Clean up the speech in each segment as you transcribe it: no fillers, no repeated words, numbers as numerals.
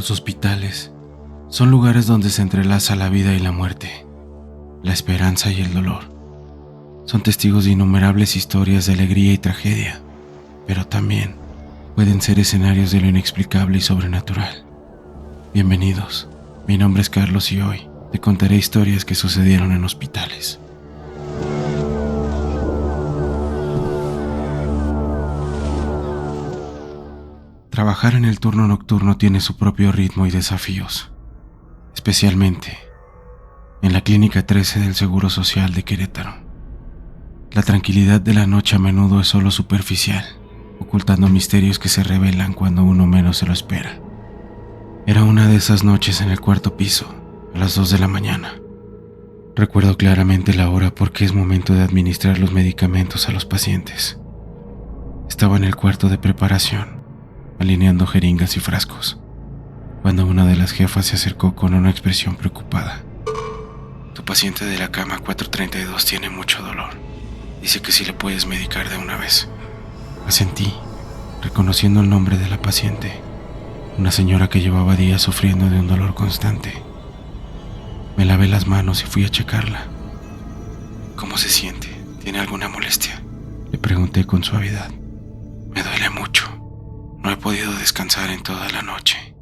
Los hospitales son lugares donde se entrelaza la vida y la muerte, la esperanza y el dolor. Son testigos de innumerables historias de alegría y tragedia, pero también pueden ser escenarios de lo inexplicable y sobrenatural. Bienvenidos, mi nombre es Carlos y hoy te contaré historias que sucedieron en hospitales. Trabajar en el turno nocturno tiene su propio ritmo y desafíos, especialmente en la Clínica 13 del Seguro Social de Querétaro. La tranquilidad de la noche a menudo es solo superficial, ocultando misterios que se revelan cuando uno menos se lo espera. Era una de esas noches en el cuarto piso, a las 2 de la mañana. Recuerdo claramente la hora porque es momento de administrar los medicamentos a los pacientes. Estaba en el cuarto de preparación, alineando jeringas y frascos, cuando una de las jefas se acercó con una expresión preocupada. Tu paciente de la cama 432 tiene mucho dolor. Dice que si le puedes medicar de una vez. Asentí, reconociendo el nombre de la paciente, una señora que llevaba días sufriendo de un dolor constante. Me lavé las manos y fui a checarla. ¿Cómo se siente? ¿Tiene alguna molestia?, le pregunté con suavidad. Me duele mucho. No he podido descansar en toda la noche.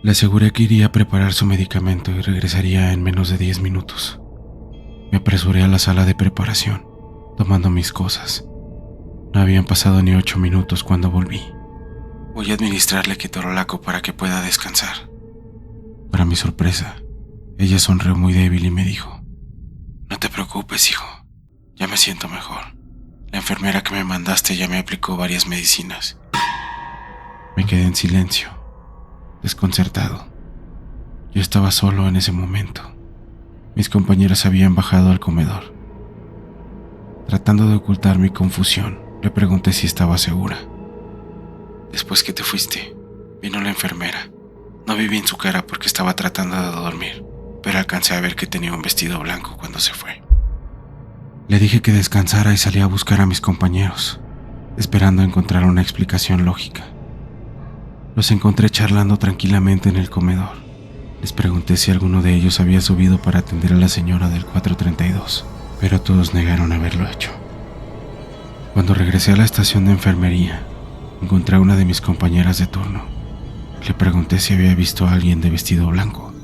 Le aseguré que iría a preparar su medicamento y regresaría en menos de 10 minutos. Me apresuré a la sala de preparación, tomando mis cosas. No habían pasado ni 8 minutos cuando volví. Voy a administrarle ketorolaco para que pueda descansar. Para mi sorpresa, ella sonrió muy débil y me dijo: No te preocupes, hijo. Ya me siento mejor. La enfermera que me mandaste ya me aplicó varias medicinas. Me quedé en silencio, desconcertado. Yo estaba solo en ese momento. Mis compañeras habían bajado al comedor. Tratando de ocultar mi confusión, le pregunté si estaba segura. Después que te fuiste, vino la enfermera. No vi bien su cara porque estaba tratando de dormir, pero alcancé a ver que tenía un vestido blanco cuando se fue. Le dije que descansara y salí a buscar a mis compañeros, esperando encontrar una explicación lógica. Los encontré charlando tranquilamente en el comedor. Les pregunté si alguno de ellos había subido para atender a la señora del 432, pero todos negaron haberlo hecho. Cuando regresé a la estación de enfermería, encontré a una de mis compañeras de turno. Le pregunté si había visto a alguien de vestido blanco.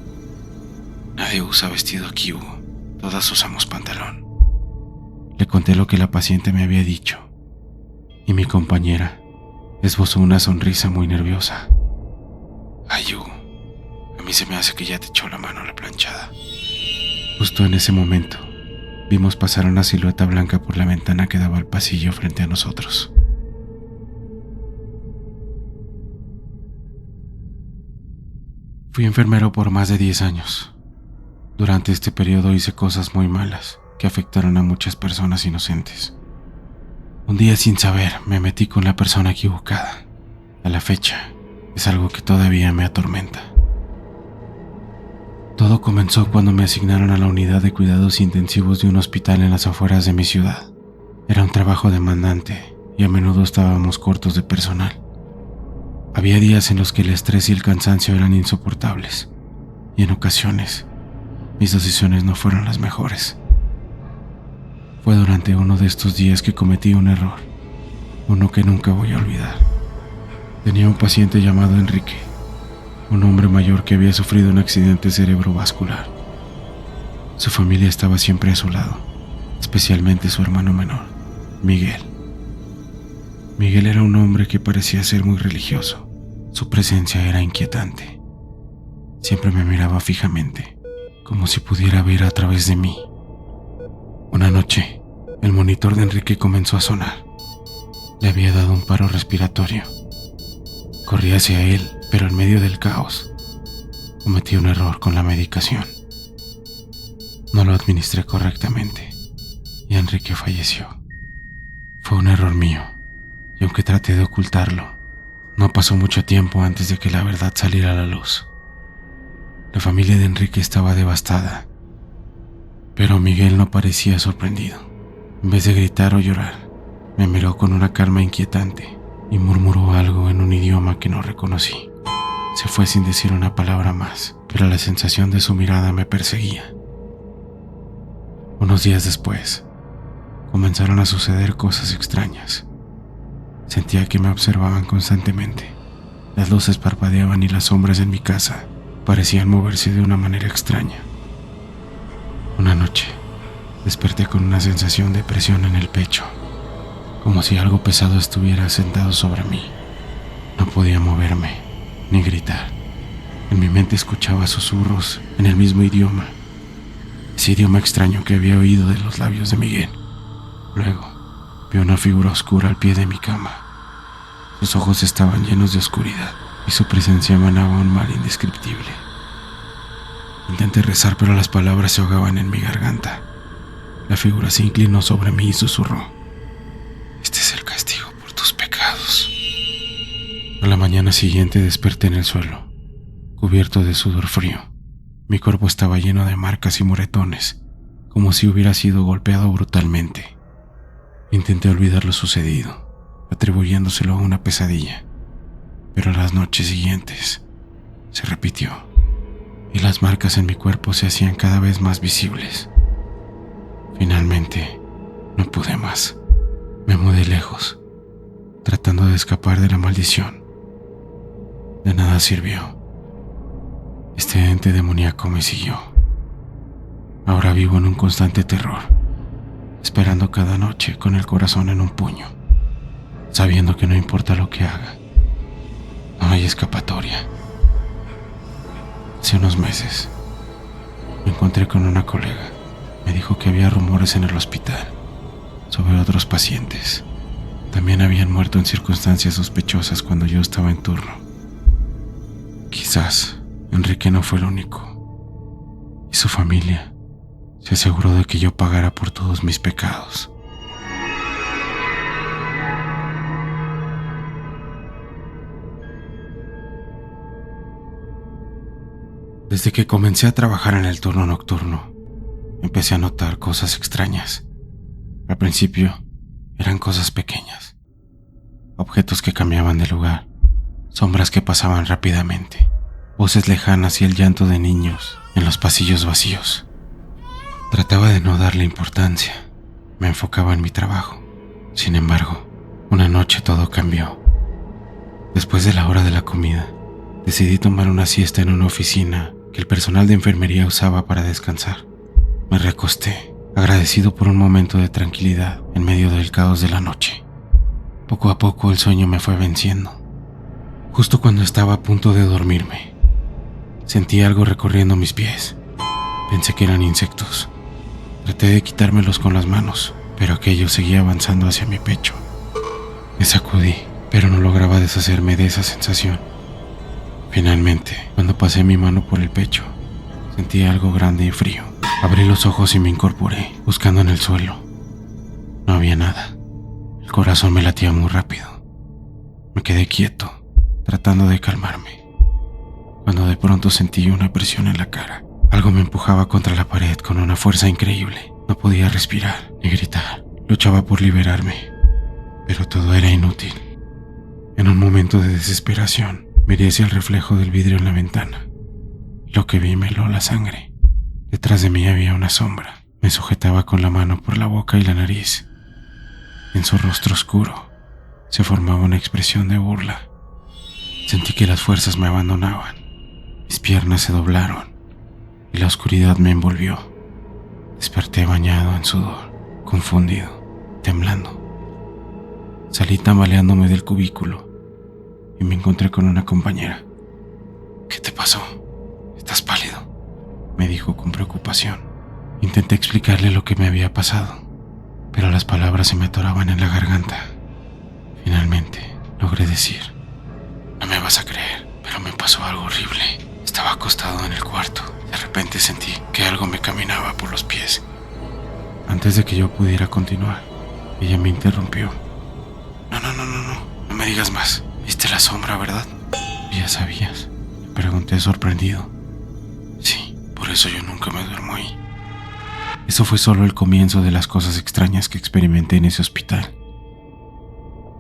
Nadie usa vestido aquí, Hugo. Todas usamos pantalón. Le conté lo que la paciente me había dicho, y mi compañera esbozó una sonrisa muy nerviosa. Ay, Hugo, a mí se me hace que ya te echó la mano a la planchada. Justo en ese momento, vimos pasar una silueta blanca por la ventana que daba al pasillo frente a nosotros. Fui enfermero por más de 10 años. Durante este periodo hice cosas muy malas que afectaron a muchas personas inocentes. Un día, sin saber, me metí con la persona equivocada. A la fecha, es algo que todavía me atormenta. Todo comenzó cuando me asignaron a la unidad de cuidados intensivos de un hospital en las afueras de mi ciudad. Era un trabajo demandante y a menudo estábamos cortos de personal. Había días en los que el estrés y el cansancio eran insoportables, y en ocasiones mis decisiones no fueron las mejores. Fue durante uno de estos días que cometí un error, uno que nunca voy a olvidar. Tenía un paciente llamado Enrique, un hombre mayor que había sufrido un accidente cerebrovascular. Su familia estaba siempre a su lado, especialmente su hermano menor, Miguel. Miguel era un hombre que parecía ser muy religioso. Su presencia era inquietante. Siempre me miraba fijamente, como si pudiera ver a través de mí. Una noche, el monitor de Enrique comenzó a sonar. Le había dado un paro respiratorio. Corrí hacia él, pero en medio del caos, cometí un error con la medicación. No lo administré correctamente y Enrique falleció. Fue un error mío, y aunque traté de ocultarlo, no pasó mucho tiempo antes de que la verdad saliera a la luz. La familia de Enrique estaba devastada, pero Miguel no parecía sorprendido. En vez de gritar o llorar, me miró con una calma inquietante y murmuró algo en un idioma que no reconocí. Se fue sin decir una palabra más, pero la sensación de su mirada me perseguía. Unos días después, comenzaron a suceder cosas extrañas. Sentía que me observaban constantemente. Las luces parpadeaban y las sombras en mi casa parecían moverse de una manera extraña. Una noche, desperté con una sensación de presión en el pecho, como si algo pesado estuviera sentado sobre mí. No podía moverme ni gritar. En mi mente escuchaba susurros en el mismo idioma, ese idioma extraño que había oído de los labios de Miguel. Luego, vi una figura oscura al pie de mi cama. Sus ojos estaban llenos de oscuridad y su presencia emanaba un mal indescriptible. Intenté rezar, pero las palabras se ahogaban en mi garganta. La figura se inclinó sobre mí y susurró: "Este es el castigo por tus pecados". A la mañana siguiente desperté en el suelo, cubierto de sudor frío. Mi cuerpo estaba lleno de marcas y moretones, como si hubiera sido golpeado brutalmente. Intenté olvidar lo sucedido, atribuyéndoselo a una pesadilla, pero las noches siguientes se repitió, y las marcas en mi cuerpo se hacían cada vez más visibles. Finalmente, no pude más. Me mudé lejos, tratando de escapar de la maldición. De nada sirvió. Este ente demoníaco me siguió. Ahora vivo en un constante terror, esperando cada noche con el corazón en un puño, sabiendo que no importa lo que haga, no hay escapatoria. Hace unos meses me encontré con una colega. Me dijo que había rumores en el hospital sobre otros pacientes. También habían muerto en circunstancias sospechosas cuando yo estaba en turno. Quizás Enrique no fue el único, y su familia se aseguró de que yo pagara por todos mis pecados. Desde que comencé a trabajar en el turno nocturno, empecé a notar cosas extrañas. Al principio eran cosas pequeñas, objetos que cambiaban de lugar, sombras que pasaban rápidamente, voces lejanas y el llanto de niños en los pasillos vacíos. Trataba de no darle importancia, me enfocaba en mi trabajo. Sin embargo, una noche todo cambió. Después de la hora de la comida, decidí tomar una siesta en una oficina que el personal de enfermería usaba para descansar. Me recosté, agradecido por un momento de tranquilidad en medio del caos de la noche. Poco a poco el sueño me fue venciendo. Justo cuando estaba a punto de dormirme, sentí algo recorriendo mis pies. Pensé que eran insectos. Traté de quitármelos con las manos, pero aquello seguía avanzando hacia mi pecho. Me sacudí, pero no lograba deshacerme de esa sensación. Finalmente, cuando pasé mi mano por el pecho, sentí algo grande y frío. Abrí los ojos y me incorporé, buscando en el suelo. No había nada. El corazón me latía muy rápido. Me quedé quieto, tratando de calmarme, cuando de pronto sentí una presión en la cara. Algo me empujaba contra la pared con una fuerza increíble. No podía respirar ni gritar. Luchaba por liberarme, pero todo era inútil. En un momento de desesperación, miré hacia el reflejo del vidrio en la ventana. Lo que vi me heló la sangre. Detrás de mí había una sombra. Me sujetaba con la mano por la boca y la nariz. En su rostro oscuro se formaba una expresión de burla. Sentí que las fuerzas me abandonaban. Mis piernas se doblaron y la oscuridad me envolvió. Desperté bañado en sudor, confundido, temblando. Salí tambaleándome del cubículo y me encontré con una compañera. ¿Qué te pasó? ¿Estás pálido?, me dijo con preocupación. Intenté explicarle lo que me había pasado, pero las palabras se me atoraban en la garganta. Finalmente logré decir: no me vas a creer, pero me pasó algo horrible. Estaba acostado en el cuarto. De repente sentí que algo me caminaba por los pies. Antes de que yo pudiera continuar, ella me interrumpió. No me digas más. ¿Viste la sombra, verdad? ¿Ya sabías?, me pregunté sorprendido. Sí, por eso yo nunca me duermo ahí. Eso fue solo el comienzo de las cosas extrañas que experimenté en ese hospital.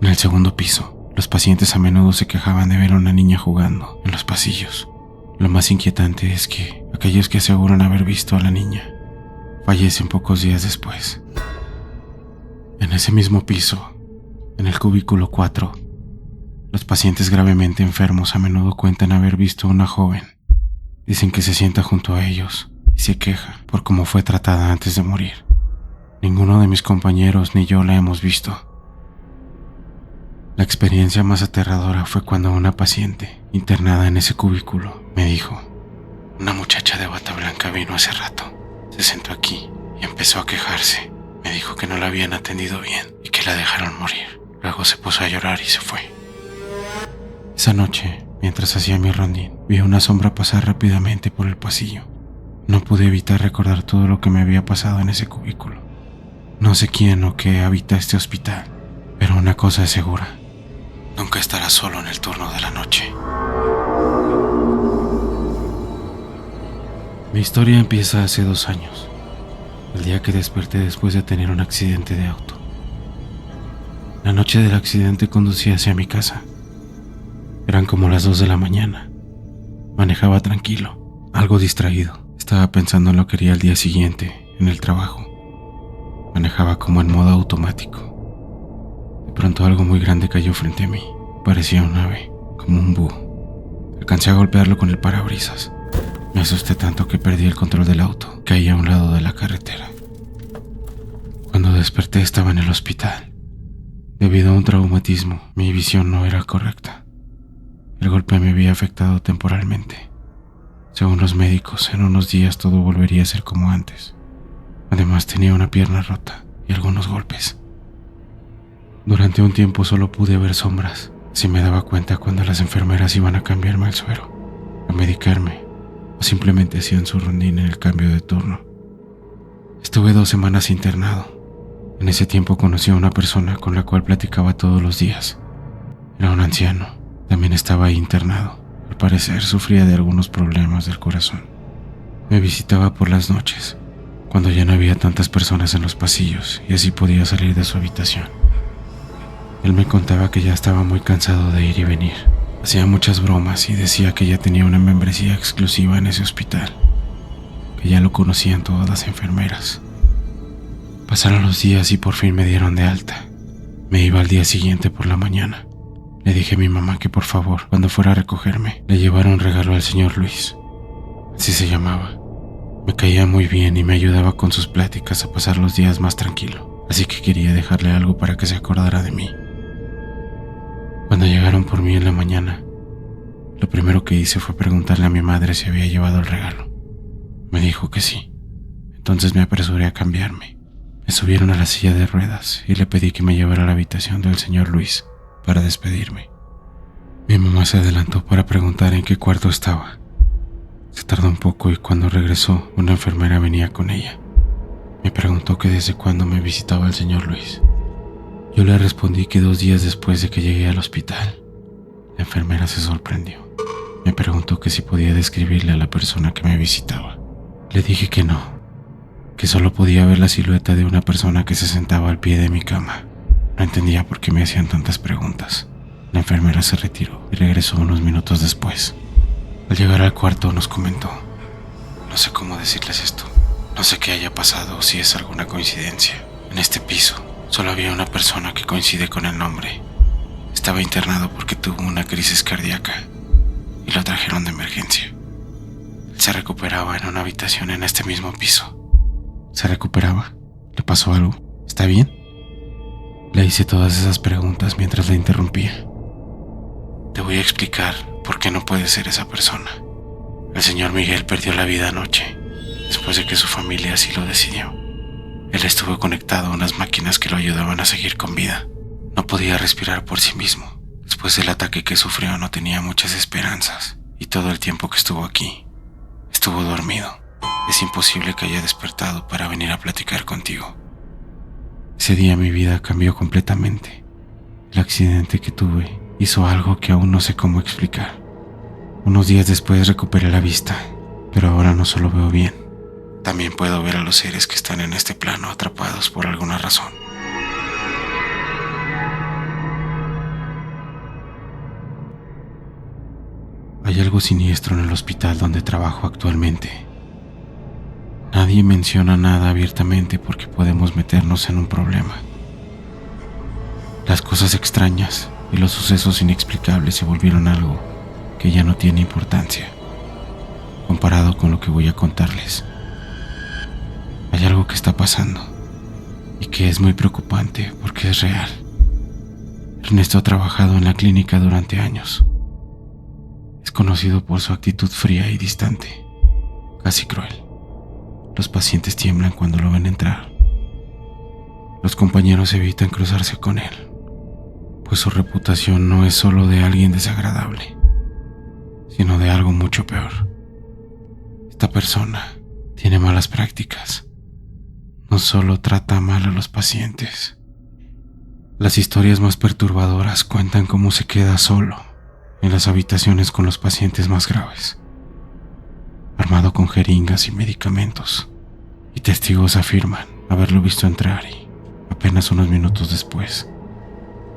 En el segundo piso, Los pacientes a menudo se quejaban de ver a una niña jugando en los pasillos. Lo más inquietante es que aquellos que aseguran haber visto a la niña fallecen pocos días después. En ese mismo piso, en el cubículo 4, los pacientes gravemente enfermos a menudo cuentan haber visto a una joven. Dicen que se sienta junto a ellos y se queja por cómo fue tratada antes de morir. Ninguno de mis compañeros ni yo la hemos visto. La experiencia más aterradora fue cuando una paciente internada en ese cubículo me dijo: una muchacha de bata blanca vino hace rato, se sentó aquí y empezó a quejarse. Me dijo que no la habían atendido bien y que la dejaron morir. Luego se puso a llorar y se fue. Esa noche, mientras hacía mi rondín, vi una sombra pasar rápidamente por el pasillo. No pude evitar recordar todo lo que me había pasado en ese cubículo. No sé quién o qué habita este hospital, pero una cosa es segura: nunca estarás solo en el turno de la noche. Mi historia empieza hace 2 años, el día que desperté después de tener un accidente de auto. La noche del accidente conducía hacia mi casa. Eran como las 2 de la mañana. Manejaba tranquilo, algo distraído. Estaba pensando en lo que haría el día siguiente en el trabajo. Manejaba como en modo automático. De pronto algo muy grande cayó frente a mí. Parecía un ave, como un búho. Alcancé a golpearlo con el parabrisas. Me asusté tanto que perdí el control del auto. Caí a un lado de la carretera. Cuando desperté estaba en el hospital. Debido a un traumatismo, mi visión no era correcta. El golpe me había afectado temporalmente. Según los médicos, en unos días todo volvería a ser como antes. Además tenía una pierna rota y algunos golpes. Durante un tiempo solo pude ver sombras. Si me daba cuenta cuando las enfermeras iban a cambiarme el suero, a medicarme, o simplemente hacían su rondín en el cambio de turno. Estuve 2 semanas internado. En ese tiempo conocí a una persona con la cual platicaba todos los días. Era un anciano. También estaba ahí internado. Al parecer sufría de algunos problemas del corazón. Me visitaba por las noches, cuando ya no había tantas personas en los pasillos y así podía salir de su habitación. Él me contaba que ya estaba muy cansado de ir y venir. Hacía muchas bromas y decía que ya tenía una membresía exclusiva en ese hospital, que ya lo conocían todas las enfermeras. Pasaron los días y por fin me dieron de alta. Me iba al día siguiente por la mañana. Le dije a mi mamá que por favor, cuando fuera a recogerme, le llevara un regalo al señor Luis. Así se llamaba. Me caía muy bien y me ayudaba con sus pláticas a pasar los días más tranquilo, así que quería dejarle algo para que se acordara de mí. Cuando llegaron por mí en la mañana, lo primero que hice fue preguntarle a mi madre si había llevado el regalo. Me dijo que sí. Entonces me apresuré a cambiarme. Me subieron a la silla de ruedas y le pedí que me llevara a la habitación del señor Luis para despedirme. Mi mamá se adelantó para preguntar en qué cuarto estaba. Se tardó un poco y cuando regresó, una enfermera venía con ella. Me preguntó que desde cuándo me visitaba el señor Luis. Yo le respondí que 2 días después de que llegué al hospital. La enfermera se sorprendió. Me preguntó que si podía describirle a la persona que me visitaba. Le dije que no, que solo podía ver la silueta de una persona que se sentaba al pie de mi cama. No entendía por qué me hacían tantas preguntas. La enfermera se retiró y regresó unos minutos después. Al llegar al cuarto nos comentó: no sé cómo decirles esto. No sé qué haya pasado o si es alguna coincidencia. En este piso solo había una persona que coincide con el nombre. Estaba internado porque tuvo una crisis cardíaca y lo trajeron de emergencia. Él se recuperaba en una habitación en este mismo piso. ¿Se recuperaba? ¿Le pasó algo? ¿Está bien? Le hice todas esas preguntas mientras la interrumpía. Te voy a explicar por qué no puede ser esa persona. El señor Miguel perdió la vida anoche, después de que su familia así lo decidió. Él estuvo conectado a unas máquinas que lo ayudaban a seguir con vida. No podía respirar por sí mismo. Después del ataque que sufrió no tenía muchas esperanzas, y todo el tiempo que estuvo aquí, estuvo dormido. Es imposible que haya despertado para venir a platicar contigo. Ese día mi vida cambió completamente. El accidente que tuve hizo algo que aún no sé cómo explicar. Unos días después recuperé la vista, pero ahora no solo veo bien, también puedo ver a los seres que están en este plano atrapados por alguna razón. Hay algo siniestro en el hospital donde trabajo actualmente. Nadie menciona nada abiertamente porque podemos meternos en un problema. Las cosas extrañas y los sucesos inexplicables se volvieron algo que ya no tiene importancia, comparado con lo que voy a contarles. Hay algo que está pasando y que es muy preocupante porque es real. Ernesto ha trabajado en la clínica durante años. Es conocido por su actitud fría y distante, casi cruel. Los pacientes tiemblan cuando lo ven entrar. Los compañeros evitan cruzarse con él, pues su reputación no es solo de alguien desagradable, sino de algo mucho peor. Esta persona tiene malas prácticas. No solo trata mal a los pacientes. Las historias más perturbadoras cuentan cómo se queda solo en las habitaciones con los pacientes más graves, armado con jeringas y medicamentos, y testigos afirman haberlo visto entrar y, apenas unos minutos después,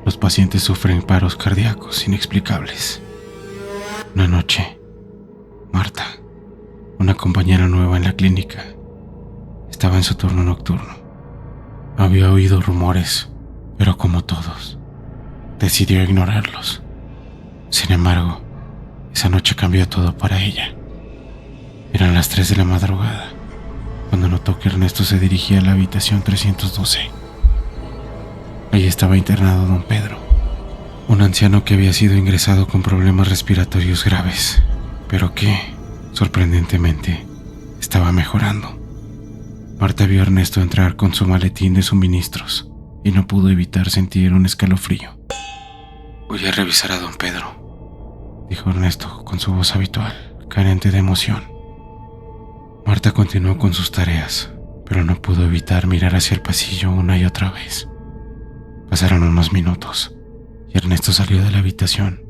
los pacientes sufren paros cardíacos inexplicables. Una noche, Marta, una compañera nueva en la clínica, estaba en su turno nocturno. Había oído rumores, pero como todos, decidió ignorarlos. Sin embargo, esa noche cambió todo para ella. Eran las 3 de la madrugada, cuando notó que Ernesto se dirigía a la habitación 312. Allí estaba internado don Pedro, un anciano que había sido ingresado con problemas respiratorios graves, pero que, sorprendentemente, estaba mejorando. Marta vio a Ernesto entrar con su maletín de suministros y no pudo evitar sentir un escalofrío. «Voy a revisar a don Pedro», dijo Ernesto con su voz habitual, carente de emoción. Marta continuó con sus tareas, pero no pudo evitar mirar hacia el pasillo una y otra vez. Pasaron unos minutos y Ernesto salió de la habitación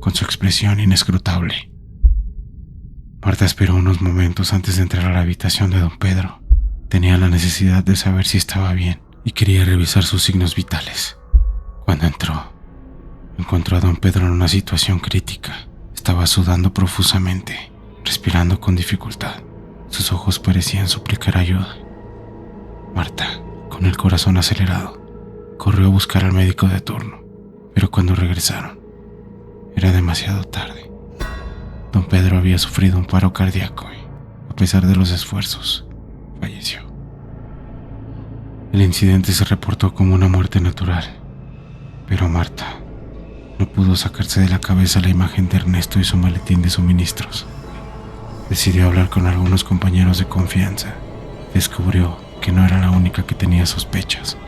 con su expresión inescrutable. Marta esperó unos momentos antes de entrar a la habitación de don Pedro. Tenía la necesidad de saber si estaba bien y quería revisar sus signos vitales. Cuando encontró a don Pedro en una situación crítica. Estaba sudando profusamente, respirando con dificultad. Sus ojos parecían suplicar ayuda. Marta, con el corazón acelerado, corrió a buscar al médico de turno, pero cuando regresaron, era demasiado tarde. Don Pedro había sufrido un paro cardíaco y, a pesar de los esfuerzos, falleció. El incidente se reportó como una muerte natural, pero Marta no pudo sacarse de la cabeza la imagen de Ernesto y su maletín de suministros. Decidió hablar con algunos compañeros de confianza. Descubrió que no era la única que tenía sospechas.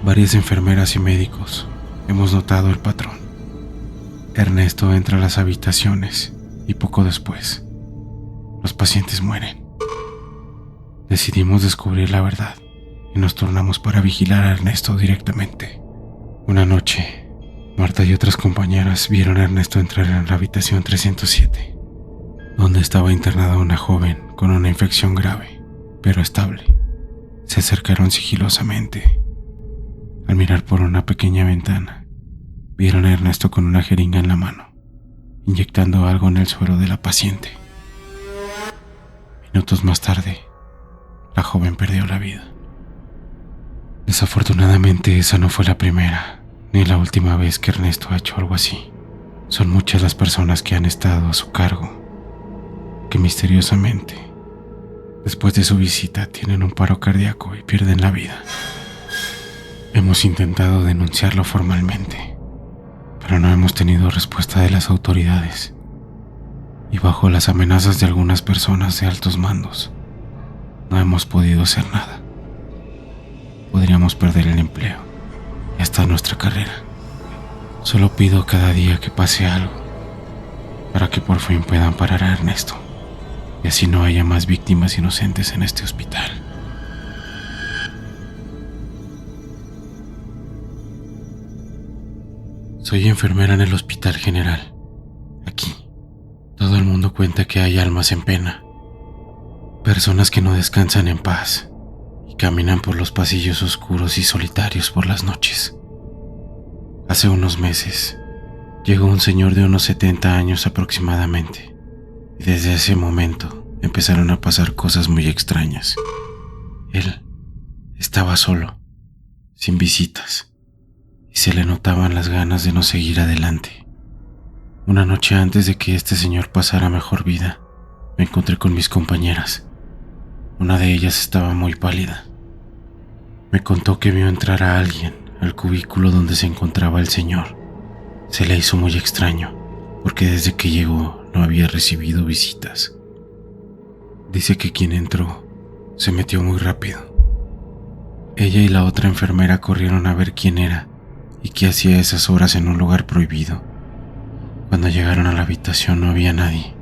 Varias enfermeras y médicos hemos notado el patrón. Ernesto entra a las habitaciones y poco después, los pacientes mueren. Decidimos descubrir la verdad y nos turnamos para vigilar a Ernesto directamente. Una noche, Marta y otras compañeras vieron a Ernesto entrar en la habitación 307, donde estaba internada una joven con una infección grave, pero estable. Se acercaron sigilosamente. Al mirar por una pequeña ventana, vieron a Ernesto con una jeringa en la mano, inyectando algo en el suero de la paciente. Minutos más tarde, la joven perdió la vida. Desafortunadamente, esa no fue la primera ni la última vez que Ernesto ha hecho algo así. Son muchas las personas que han estado a su cargo, que misteriosamente, después de su visita, tienen un paro cardíaco y pierden la vida. Hemos intentado denunciarlo formalmente, pero no hemos tenido respuesta de las autoridades. Y bajo las amenazas de algunas personas de altos mandos, no hemos podido hacer nada. Podríamos perder el empleo y hasta nuestra carrera. Solo pido cada día que pase algo para que por fin puedan parar a Ernesto y así no haya más víctimas inocentes en este hospital. Soy enfermera en el Hospital General. Aquí, todo el mundo cuenta que hay almas en pena, personas que no descansan en paz y caminan por los pasillos oscuros y solitarios por las noches. Hace unos meses Llegó un señor de unos 70 años aproximadamente, y desde ese momento empezaron a pasar cosas muy extrañas. Él estaba solo, sin visitas, y se le notaban las ganas de no seguir adelante. Una noche antes de que este señor pasara mejor vida, me encontré con mis compañeras. Una de ellas estaba muy pálida. Me contó que vio entrar a alguien al cubículo donde se encontraba el señor. Se le hizo muy extraño, porque desde que llegó no había recibido visitas. Dice que quien entró se metió muy rápido. Ella y la otra enfermera corrieron a ver quién era y qué hacía a esas horas en un lugar prohibido. Cuando llegaron a la habitación no había nadie.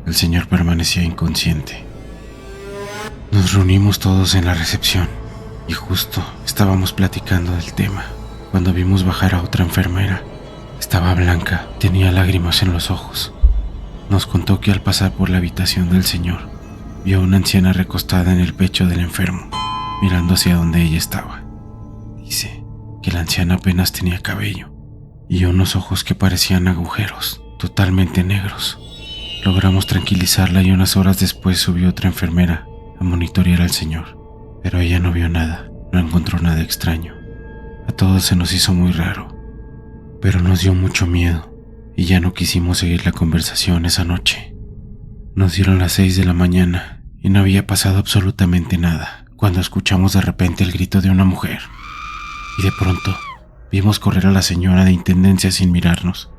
El señor permanecía inconsciente. Nos reunimos todos en la recepción y justo estábamos platicando del tema cuando vimos bajar a otra enfermera. Estaba blanca, tenía lágrimas en los ojos. Nos contó que al pasar por la habitación del señor, vio a una anciana recostada en el pecho del enfermo, mirando hacia donde ella estaba. Dice que la anciana apenas tenía cabello y unos ojos que parecían agujeros, totalmente negros. Logramos tranquilizarla y unas horas después subió otra enfermera a monitorear al señor, pero ella no vio nada, no encontró nada extraño. A todos se nos hizo muy raro, pero nos dio mucho miedo y ya no quisimos seguir la conversación esa noche. Nos dieron las 6 de la mañana y no había pasado absolutamente nada cuando escuchamos de repente el grito de una mujer y de pronto vimos correr a la señora de intendencia sin mirarnos.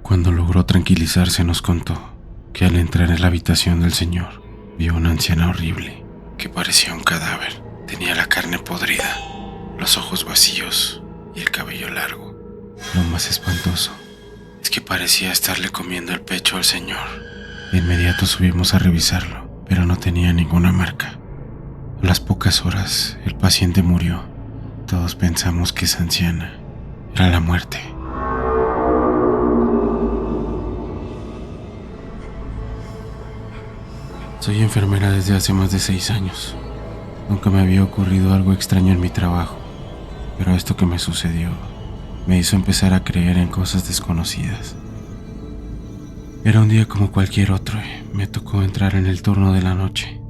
Cuando logró tranquilizarse nos contó que al entrar en la habitación del señor vio una anciana horrible que parecía un cadáver. Tenía la carne podrida, los ojos vacíos y el cabello largo. Lo más espantoso es que parecía estarle comiendo el pecho al señor. De inmediato subimos a revisarlo, pero no tenía ninguna marca. A las pocas horas el paciente murió. Todos pensamos que esa anciana era la muerte. Soy enfermera desde hace más de 6 años. Nunca me había ocurrido algo extraño en mi trabajo, pero esto que me sucedió me hizo empezar a creer en cosas desconocidas. Era un día como cualquier otro y me tocó entrar en el turno de la noche.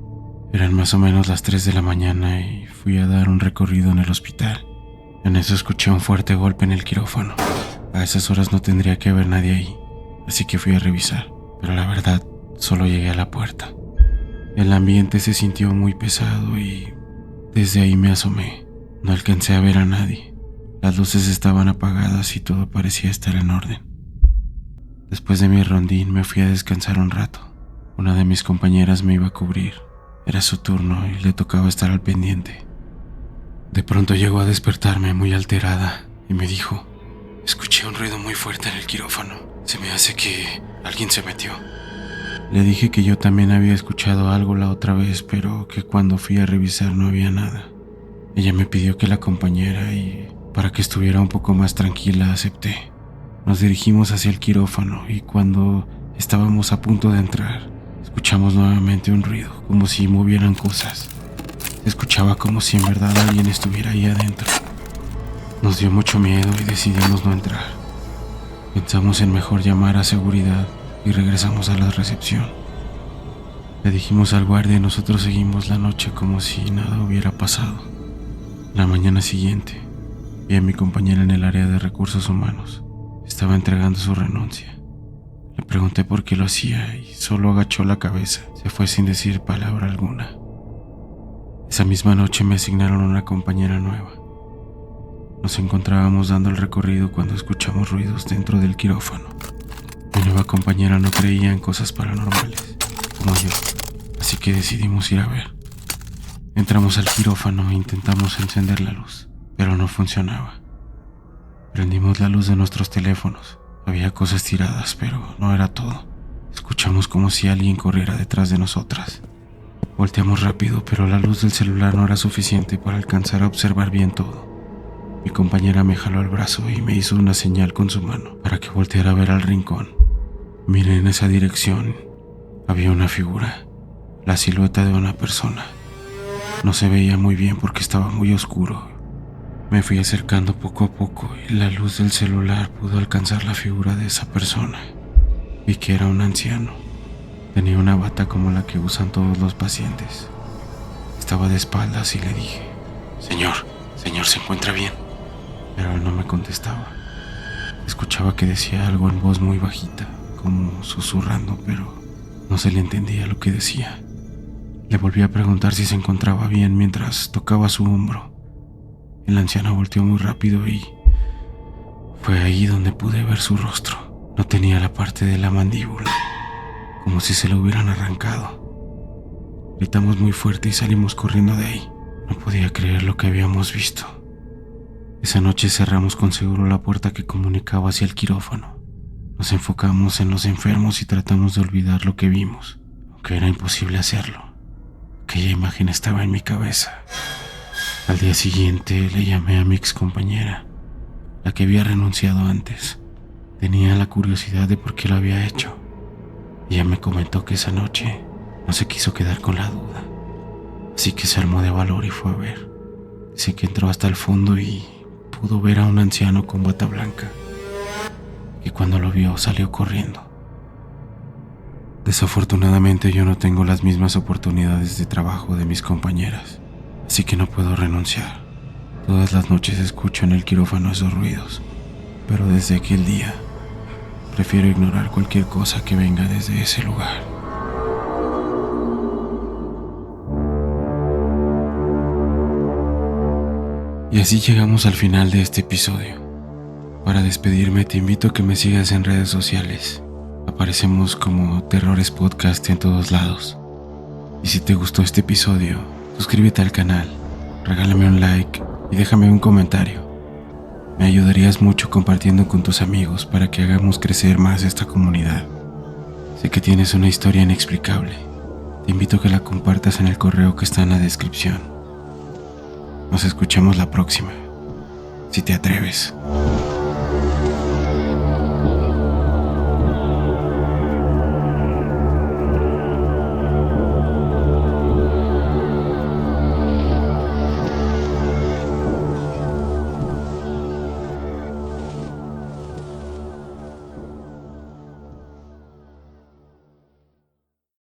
Eran más o menos las 3 de la mañana y fui a dar un recorrido en el hospital. En eso escuché un fuerte golpe en el quirófano. A esas horas no tendría que haber nadie ahí, así que fui a revisar, pero la verdad solo llegué a la puerta. El ambiente se sintió muy pesado y desde ahí me asomé. No alcancé a ver a nadie. Las luces estaban apagadas y todo parecía estar en orden. Después de mi rondín me fui a descansar un rato. Una de mis compañeras me iba a cubrir. Era su turno y le tocaba estar al pendiente. De pronto llegó a despertarme muy alterada y me dijo: escuché un ruido muy fuerte en el quirófano. Se me hace que alguien se metió. Le dije que yo también había escuchado algo la otra vez, pero que cuando fui a revisar no había nada. Ella me pidió que la acompañara y para que estuviera un poco más tranquila acepté. Nos dirigimos hacia el quirófano y cuando estábamos a punto de entrar, escuchamos nuevamente un ruido, como si movieran cosas. Se escuchaba como si en verdad alguien estuviera ahí adentro. Nos dio mucho miedo y decidimos no entrar. Pensamos en mejor llamar a seguridad y regresamos a la recepción. Le dijimos al guardia y nosotros seguimos la noche como si nada hubiera pasado. La mañana siguiente, vi a mi compañera en el área de recursos humanos. Estaba entregando su renuncia. Le pregunté por qué lo hacía y solo agachó la cabeza. Se fue sin decir palabra alguna. Esa misma noche me asignaron una compañera nueva. Nos encontrábamos dando el recorrido cuando escuchamos ruidos dentro del quirófano. Mi nueva compañera no creía en cosas paranormales, como yo, así que decidimos ir a ver. Entramos al quirófano e intentamos encender la luz, pero no funcionaba. Prendimos la luz de nuestros teléfonos. Había cosas tiradas, pero no era todo. Escuchamos como si alguien corriera detrás de nosotras. Volteamos rápido, pero la luz del celular no era suficiente para alcanzar a observar bien todo. Mi compañera me jaló el brazo y me hizo una señal con su mano para que volteara a ver al rincón. Miré en esa dirección. Había una figura, la silueta de una persona. No se veía muy bien porque estaba muy oscuro Me fui acercando poco a poco y la luz del celular pudo alcanzar la figura de esa persona. Vi que era un anciano. Tenía una bata como la que usan todos los pacientes. Estaba de espaldas y le dije: Señor, ¿se encuentra bien? Pero él no me contestaba. Escuchaba que decía algo en voz muy bajita, como susurrando, pero no se le entendía lo que decía. Le volví a preguntar si se encontraba bien mientras tocaba su hombro. El anciano volteó muy rápido y fue ahí donde pude ver su rostro. No tenía la parte de la mandíbula, como si se lo hubieran arrancado. Gritamos muy fuerte y salimos corriendo de ahí. No podía creer lo que habíamos visto. Esa noche cerramos con seguro la puerta que comunicaba hacia el quirófano. Nos enfocamos en los enfermos y tratamos de olvidar lo que vimos, aunque era imposible hacerlo. Aquella imagen estaba en mi cabeza. Al día siguiente le llamé a mi excompañera, la que había renunciado antes. Tenía la curiosidad de por qué lo había hecho. Ella me comentó que esa noche no se quiso quedar con la duda, así que se armó de valor y fue a ver. Dice que entró hasta el fondo y pudo ver a un anciano con bata blanca, y cuando lo vio salió corriendo. Desafortunadamente yo no tengo las mismas oportunidades de trabajo de mis compañeras, así que no puedo renunciar. Todas las noches escucho en el quirófano esos ruidos, pero desde aquel día prefiero ignorar cualquier cosa que venga desde ese lugar. Y así llegamos al final de este episodio. Para despedirme te invito a que me sigas en redes sociales. Aparecemos como Terrores Podcast en todos lados. Y si te gustó este episodio, suscríbete al canal, regálame un like y déjame un comentario. Me ayudarías mucho compartiendo con tus amigos para que hagamos crecer más esta comunidad. Sé que tienes una historia inexplicable. Te invito a que la compartas en el correo que está en la descripción. Nos escuchamos la próxima, si te atreves.